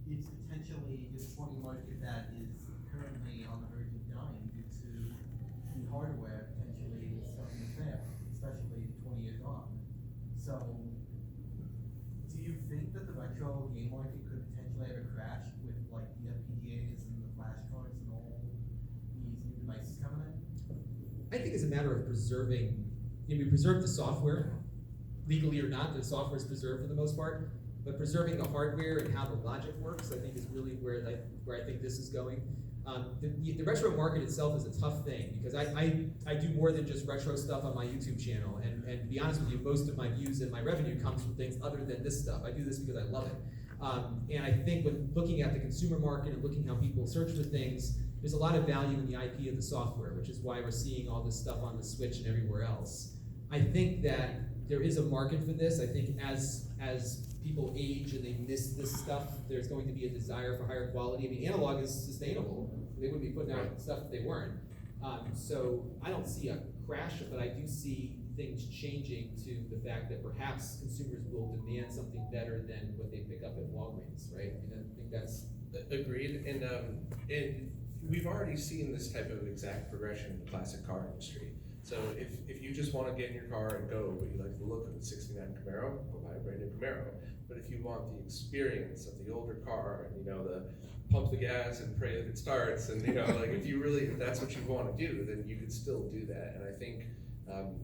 it's potentially a sporting market that is currently on the verge of dying due to the hardware potentially starting to fail, especially 20 years on. So, do you think that the retro game market could potentially have a crash with like the FPGAs and the flash cards and all these new devices coming in? I think it's a matter of preserving, we preserve the software, legally or not, the software is preserved for the most part, but preserving the hardware and how the logic works, I think is really where I think this is going. The retro market itself is a tough thing because I do more than just retro stuff on my YouTube channel, and to be honest with you, most of my views and my revenue comes from things other than this stuff. I do this because I love it. And I think when looking at the consumer market and looking how people search for things, there's a lot of value in the IP of the software, which is why we're seeing all this stuff on the Switch and everywhere else. I think that there is a market for this. I think as people age and they miss this stuff, there's going to be a desire for higher quality. I mean, analog is sustainable. They wouldn't be putting out stuff if they weren't. So I don't see a crash, but I do see things changing to the fact that perhaps consumers will demand something better than what they pick up at Walgreens, right? And I think that's agreed. And we've already seen this type of exact progression in the classic car industry. So if you just want to get in your car and go, but you like the look of the '69 Camaro, go buy a brand new Camaro. But if you want the experience of the older car and the pump the gas and pray that it starts, and like if that's what you want to do, then you could still do that. And I think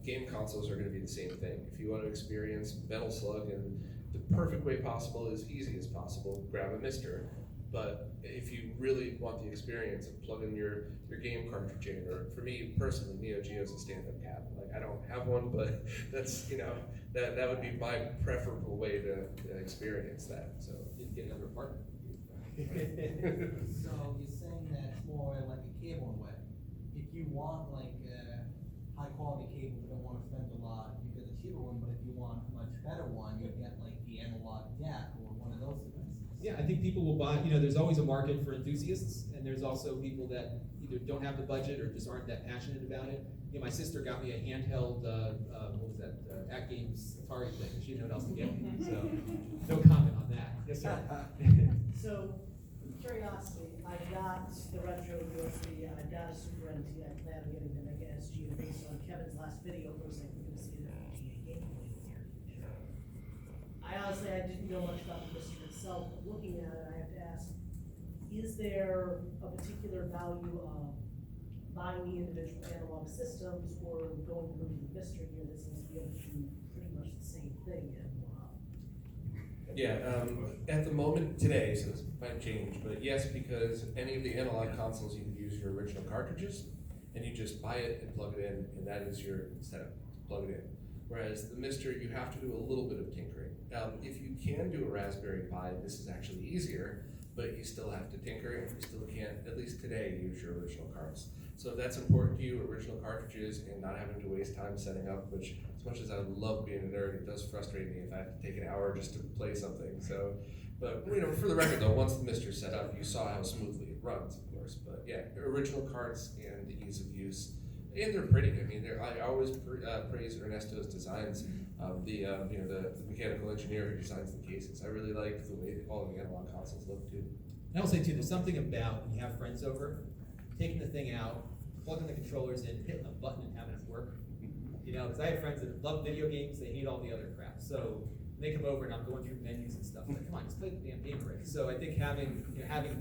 game consoles are going to be the same thing. If you want to experience Metal Slug in the perfect way possible, as easy as possible, grab a Mister. But if you really want the experience of plugging your game cartridge in, or for me personally, Neo Geo's a stand-up cab. Like I don't have one, but that's that would be my preferable way to experience that. So you get another partner. So you're saying that it's more like a cable in a way. If you want like a high quality cable but don't want to spend a lot, you get a cheaper one. But if you want a much better one, you get like the analog jack or one of those devices. Yeah, I think people will buy, there's always a market for enthusiasts, and there's also people that either don't have the budget or just aren't that passionate about it. My sister got me a handheld, what was that, At Games Atari thing. She didn't know what else to get me, so no comment on that. Yes, sir. So, curiosity, I got the retro USB, I got a Super NT, I plan on getting the Mega SG, and based on Kevin's last video, it looks like we're gonna see an FPGA gameplay in the near future. I honestly, I didn't know much about the Mister itself, but looking at it, I have to ask, is there a particular value of buying the individual analog systems or going to the Mister here that seems to be able to do pretty much the same thing and yeah, at the moment today, so this might change, but yes, because any of the analog consoles, you can use your original cartridges, and you just buy it and plug it in, and that is your setup. Plug it in. Whereas the Mister, you have to do a little bit of tinkering. If you can do a Raspberry Pi, this is actually easier, but you still have to tinker, and you still can't, at least today, use your original cards. So if that's important to you, original cartridges, and not having to waste time setting up, which as much as I love being a nerd, it does frustrate me if I have to take an hour just to play something. So, but for the record though, once the Mister's set up, you saw how smoothly it runs, of course. But yeah, original cards and the ease of use, and they're pretty. I mean, I always praise Ernesto's designs. The mechanical engineer who designs the cases. I really like the way all of the analog consoles look too. And I'll say too, there's something about when you have friends over, taking the thing out, plugging the controllers in, hitting a button and having it work. Because I have friends that love video games, they hate all the other crap. So when they come over and I'm going through menus and stuff, like, come on, just play the damn game already. So I think having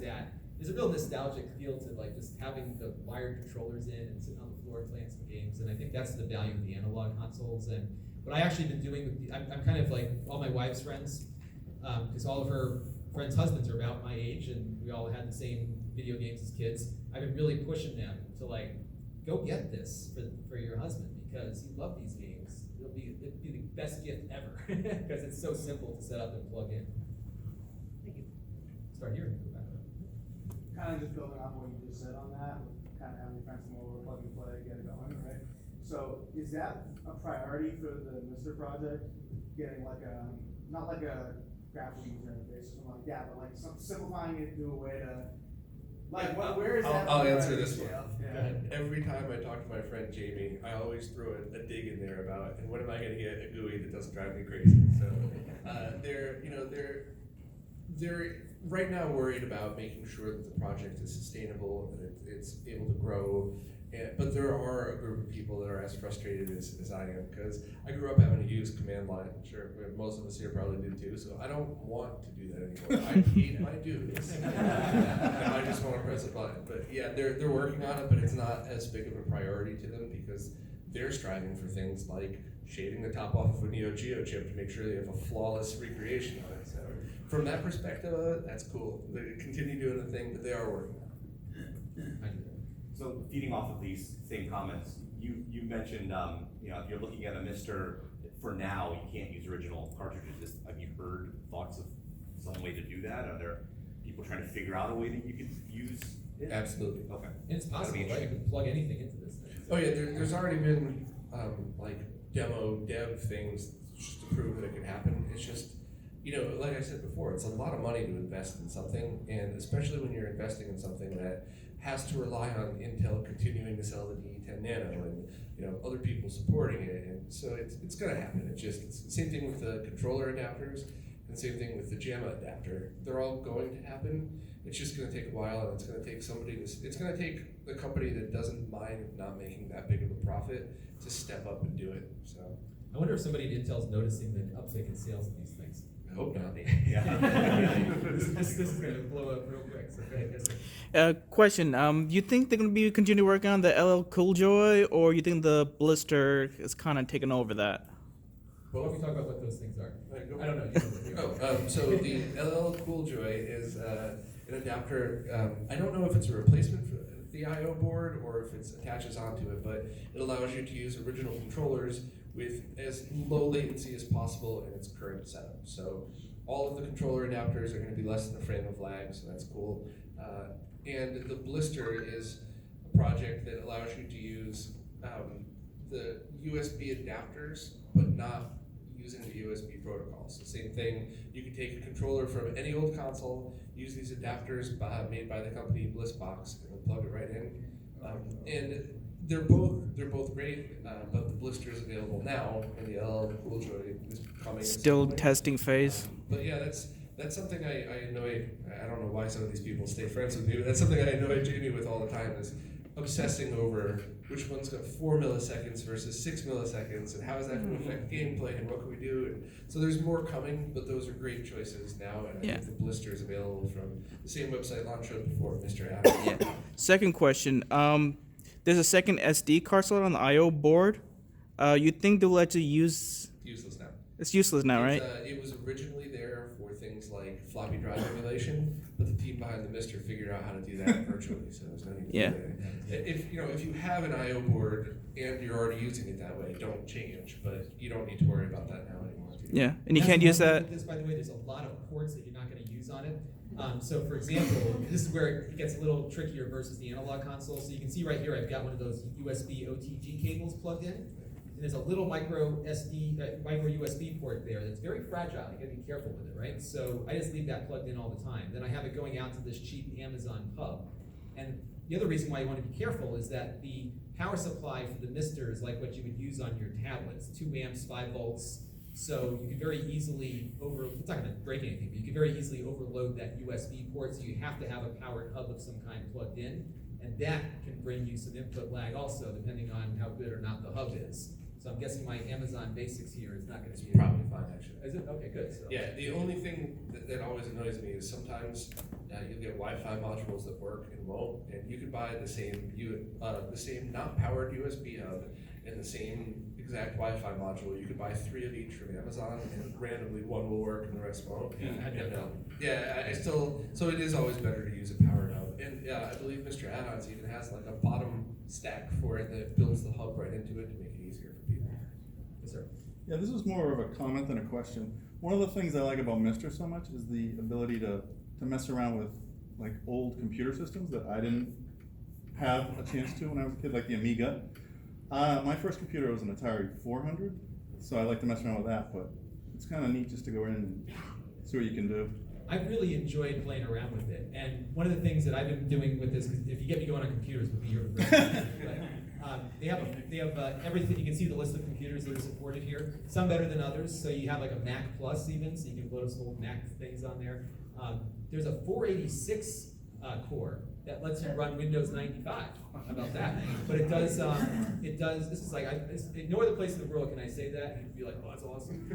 that, there's a real nostalgic feel to like just having the wired controllers in and sitting on the floor playing some games. And I think that's the value of the analog consoles. And what I actually been doing, I'm kind of like all my wife's friends, because all of her friends' husbands are about my age, and we all had the same video games as kids. I've been really pushing them to like, go get this for your husband because you love these games. It'd be the best gift ever because it's so simple to set up and plug in. Thank you. Start here and go back up. Kind of just building on what you just said on that, kind of having your friends come over, plug and play, get it going, right? So is that a priority for the Mister project? Getting like not like a graphical user interface or something like that, but like simplifying it to a way to, like, where is that? I'll answer this one. Yeah. Every time I talk to my friend Jamie, I always throw a dig in there about, and when am I going to get a GUI that doesn't drive me crazy? So they're they're right now worried about making sure that the project is sustainable and it's able to grow. But there are a group of people that are as frustrated as I am, because I grew up having to use command line. Sure, most of us here probably did too. So I don't want to do that anymore. I hate my duties. Now I just want to press a button. But yeah, they're working on it, but it's not as big of a priority to them because they're striving for things like shading the top off of a Neo Geo chip to make sure they have a flawless recreation on it. So from that perspective, that's cool. They continue doing the thing, but they are working on it. So feeding off of these same comments, you mentioned, if you're looking at a Mister, for now, you can't use original cartridges. Have you heard thoughts of some way to do that? Are there people trying to figure out a way that you could use it? Absolutely. Okay. And it's possible, right? You can plug anything into this thing. Oh yeah, there's already been like dev things just to prove that it can happen. It's just, like I said before, it's a lot of money to invest in something, and especially when you're investing in something that has to rely on Intel continuing to sell the D10 Nano and other people supporting it, and so it's gonna happen. It's the same thing with the controller adapters, and the same thing with the JAMA adapter. They're all going to happen. It's just gonna take a while, and it's gonna take it's gonna take the company that doesn't mind not making that big of a profit to step up and do it. So I wonder if somebody at Intel's noticing the uptick in sales of these things. I hope not. This is gonna blow up real quick, so go ahead, yes, sir. Question, you think they're gonna be continue working on the LL Cool Joy, or you think the Blister is kind of taking over that? Well, why don't we talk about what those things are? Right, go I don't know. You know what they are. So the LL Cool Joy is an adapter. I don't know if it's a replacement for the I/O board or if it attaches onto it, but it allows you to use original controllers with as low latency as possible in its current setup. So all of the controller adapters are going to be less than a frame of lag, so that's cool. And the Blister is a project that allows you to use the USB adapters, but not using the USB protocol. So same thing, you could take a controller from any old console, use these adapters made by the company BlissBox, and plug it right in. And they're both great, but the Blister is available now, and the LL Cool Joy is coming. Still testing phase. But yeah, that's something I annoy. I don't know why some of these people stay friends with me, but that's something I annoy Jamie with all the time, is obsessing over which one's got 4 milliseconds versus 6 milliseconds, and how is that going to affect gameplay, and what can we do? And so there's more coming, but those are great choices now, and I think the Blister is available from the same website Lon showed before, Mr. Adam. Yeah. Second question, there's a second SD card slot on the I/O board. You think they'll let you use? Useless now. It's useless now, right? It was originally there for things like floppy drive emulation, but the team behind the Mister figured out how to do that virtually, so there's no need to do that. If you have an I/O board and you're already using it that way, don't change, but you don't need to worry about that now anymore. Yeah, and you That's can't one use thing that. with this, by the way, there's a lot of ports that you're not going to use on it. So for example, this is where it gets a little trickier versus the analog console. So you can see right here, I've got one of those USB OTG cables plugged in. And there's a little micro USB port there that's very fragile. You gotta be careful with it, right? So I just leave that plugged in all the time. Then I have it going out to this cheap Amazon hub. And the other reason why you want to be careful is that the power supply for the Mister is like what you would use on your tablets, 2 amps, 5 volts. So you can very easily it's not gonna break anything, but you can very easily overload that USB port, so you have to have a powered hub of some kind plugged in, and that can bring you some input lag also, depending on how good or not the hub is. So I'm guessing my Amazon Basics here is not gonna be. Probably fine, actually. Is it? Okay, good. So. Yeah, the only thing that always annoys me is sometimes you'll get Wi-Fi modules that work and won't, and you could buy the same not powered USB hub and the same exact Wi-Fi module. You could buy 3 of each from Amazon, and randomly one will work and the rest won't. So it is always better to use a powered hub. And I believe Mr. Add-ons even has like a bottom stack for it that builds the hub right into it to make it easier for people. Yes, sir. Yeah, this is more of a comment than a question. One of the things I like about Mister so much is the ability to mess around with like old computer systems that I didn't have a chance to when I was a kid, like the Amiga. My first computer was an Atari 400, so I like to mess around with that, but it's kind of neat just to go in and see what you can do. I really enjoyed playing around with it, and one of the things that I've been doing with this, 'cause if you get me going on computers, would be your they have everything. You can see the list of computers that are supported here. Some better than others. So you have like a Mac Plus even, so you can load some old Mac things on there. There's a 486 core that lets you run Windows 95. How about that? But it does, this is like, no other place in the world can I say that, and you'd be like, oh, that's awesome.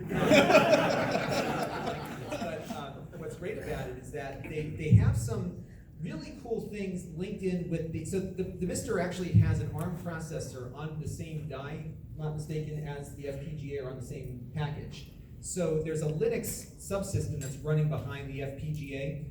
But what's great about it is that they have some really cool things linked in with the Mister actually has an ARM processor on the same die, not mistaken, as the FPGA or on the same package. So there's a Linux subsystem that's running behind the FPGA,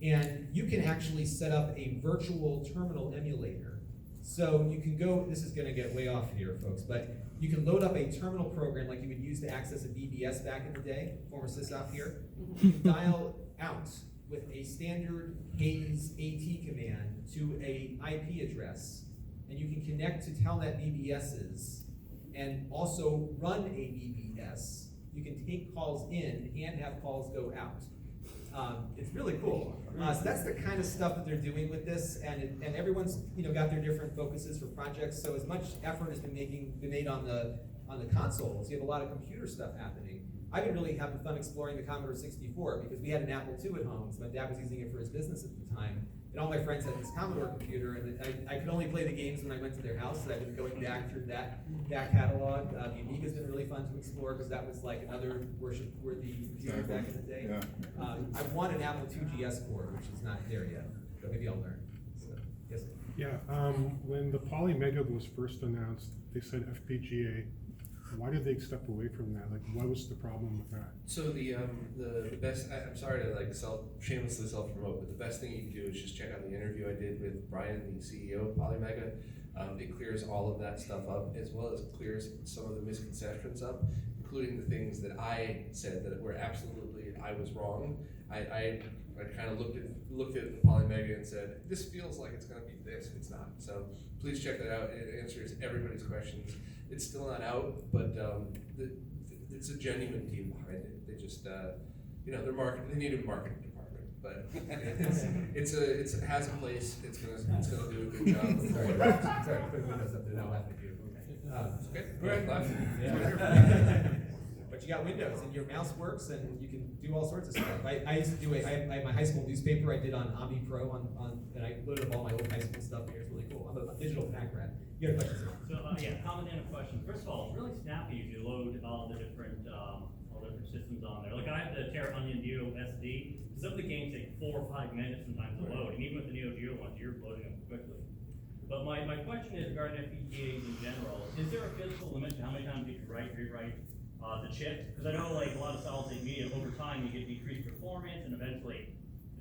and you can actually set up a virtual terminal emulator. So you can go, this is gonna get way off here, folks, but you can load up a terminal program like you would use to access a BBS back in the day, former sysop here. You can dial out with a standard Haze AT command to a IP address, and you can connect to telnet BBSs and also run a BBS. You can take calls in and have calls go out. It's really cool. So that's the kind of stuff that they're doing with this, and everyone's got their different focuses for projects. So as much effort has been made on the consoles, you have a lot of computer stuff happening. I've been really having fun exploring the Commodore 64 because we had an Apple II at home, so my dad was using it for his business at the time. And all my friends had this Commodore computer, and I could only play the games when I went to their house, so I've been going back through that catalog. The Amiga's been really fun to explore because that was like another worship-worthy computer back in the day. I want an Apple II GS core, which is not there yet, but maybe I'll learn. So, yes. Yeah, when the Polymega was first announced, they said FPGA. Why did they step away from that? Like, what was the problem with that? So the best, I'm sorry to like shamelessly self-promote, but the best thing you can do is just check out the interview I did with Brian, the CEO of Polymega. It clears all of that stuff up, as well as clears some of the misconceptions up, including the things that I said that were absolutely, I was wrong. I kind of looked at Polymega and said, this feels like it's gonna be this, it's not. So please check that out, it answers everybody's questions. It's still not out, but it's a genuine team behind it. They just, they need a marketing department, but it has a place. It's gonna do a good job. Sorry, put Windows up there. Now I'll have to do. Okay, go ahead, Yeah. But you got Windows, and your mouse works, and you can do all sorts of stuff. I used to do I had my high school newspaper I did on Ami Pro and I loaded up all my old high school stuff here. It's really cool. I'm a digital pack rat. You had a question, sir? So, comment and a question. First of all, it's really snappy if you load all the different systems on there. Like I have the Terra Onion Neo SD. Some of the games take 4 or 5 minutes sometimes to load, and even with the Neo Geo ones, you're loading them quickly. But my question is regarding FPGAs in general. Is there a physical limit to how many times you can rewrite the chip? Because I know like a lot of solid state media, over time you get decreased performance, and eventually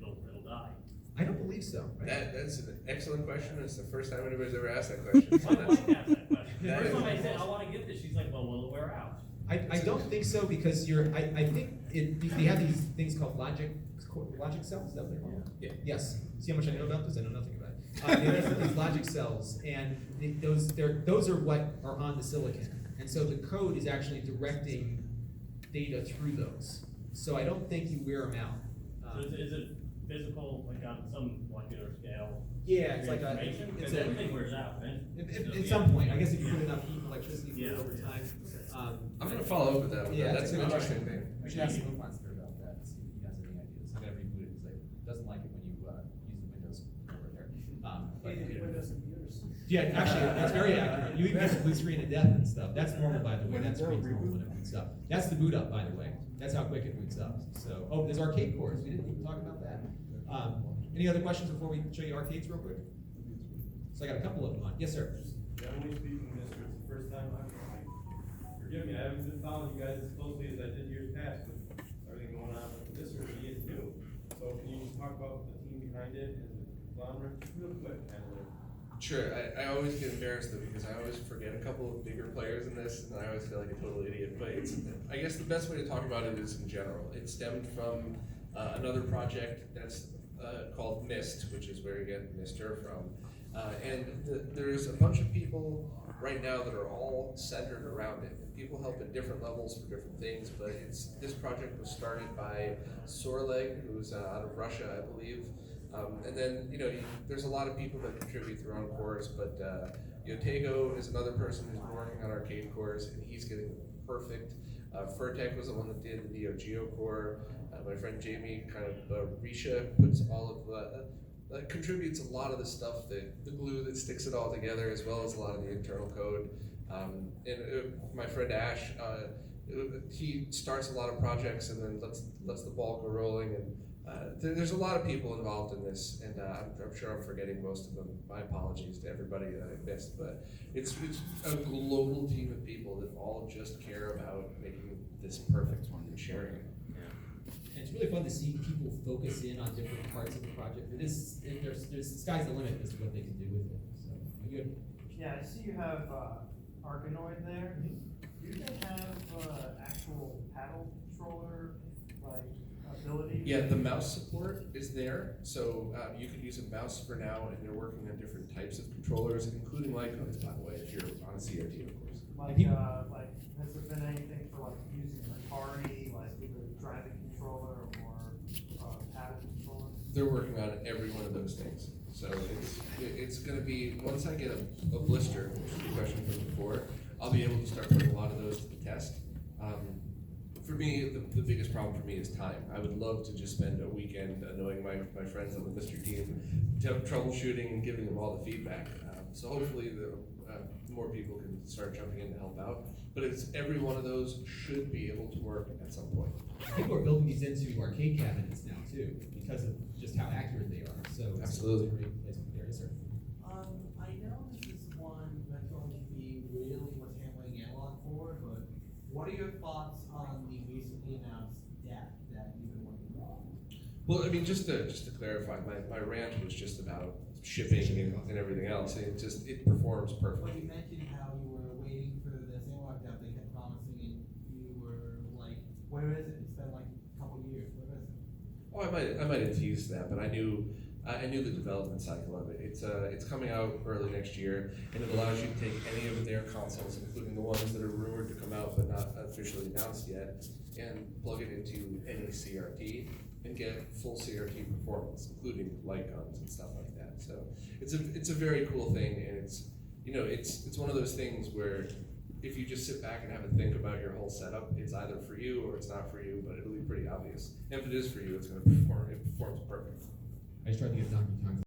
it'll die. I don't believe so. That's an excellent question. It's the first time anybody's ever asked that question. So My wife asked that question. The That first is- time I said, I want to get this, she's like, well, will it wear out? I don't think so because I think they have these things called logic cells. Is that what they're called? Yeah. Yes. See how much I know about this? I know nothing about it. They have these logic cells, and those are what are on the silicon, and so the code is actually directing data through those. So I don't think you wear them out. So is it physical, like on some molecular scale? Yeah, it's like information? it's Because everything wears out, right? at some point. I guess if you put enough heat and electricity through it Yeah. over time. I'm gonna follow up with that. Yeah, That's a an good interesting question. thing. We should ask the monster about that and see if he has any ideas. I'm gonna reboot it because it doesn't like it when you use the Windows over there. Windows computers. Yeah, actually, that's very accurate. You even get the blue screen of death and stuff. That's normal, by the way. That screen's normal when it boots up. That's the boot up, by the way. That's how quick it boots up. So, oh, there's arcade cores. We didn't even talk about that. Any other questions before we show you arcades real quick? So I got a couple of them on. Yes, sir. Generally speaking, Mr., it's the first time forgive me, I haven't been following you guys as closely as I did years past with everything going on with this, or he is new. So can you just talk about the team behind it, is it conglomerate, just real quick, kind of. Sure, I always get embarrassed though because I always forget a couple of bigger players in this, and I always feel like a total idiot. But I guess the best way to talk about it is in general. It stemmed from another project that's called Mist, which is where you get Mister from. There's a bunch of people right now that are all centered around it. People help at different levels for different things, but this project was started by Sorleg, who's out of Russia, I believe. And then, there's a lot of people that contribute through on cores, but Yotego is another person who's been working on arcade cores, and he's getting the perfect Furtech was the one that did the Neo Geo core. My friend Jamie, Risha, puts all of contributes a lot of the stuff the glue that sticks it all together, as well as a lot of the internal code. My friend Ash, he starts a lot of projects and then lets the ball go rolling. And there's a lot of people involved in this, and I'm sure I'm forgetting most of them. My apologies to everybody that I missed, but it's a global team of people that all just care about making this perfect one and sharing it. And it's really fun to see people focus in on different parts of the project. There's the sky's the limit as to what they can do with it. So good. Yeah, I see you have Arkanoid there. Do you guys have actual paddle controller like ability? Yeah, the mouse support is there, so you can use a mouse for now, and they're working on different types of controllers, including Lycons, by the way, if you're on a CRT, of course. Like has there been anything for like using Atari, like either driving controller or paddle controller? They're working on every one of those things. So it's going to be, once I get a blister, which is the question from before, I'll be able to start putting a lot of those to the test. For me, the biggest problem for me is time. I would love to just spend a weekend annoying my friends on the Mr. team, troubleshooting and giving them all the feedback. So hopefully more people can start jumping in to help out. But every one of those should be able to work at some point. People are building these into arcade cabinets now too, because of just how accurate they are. So Absolutely. It's a great placement there, yes, sir. I know this is one Metro RGB really was handling analog for, but what are your thoughts on the recently announced deck that you've been working on? Well, I mean, just to clarify, my rant was just about shipping and everything else. And it performs Well, perfectly. you mentioned how you were waiting for this analog deck they kept promising, and you were like, where is it? It's been like a couple of years. Where is it? Oh, I might have teased that, but I knew the development cycle of it. It's coming out early next year, and it allows you to take any of their consoles, including the ones that are rumored to come out but not officially announced yet, and plug it into any CRT and get full CRT performance, including light guns and stuff like that. So it's a very cool thing, and it's one of those things where if you just sit back and have a think about your whole setup, it's either for you or it's not for you, but it'll be pretty obvious. And if it is for you, it's going to perform. It performs perfect. I just tried to get Donkey Kong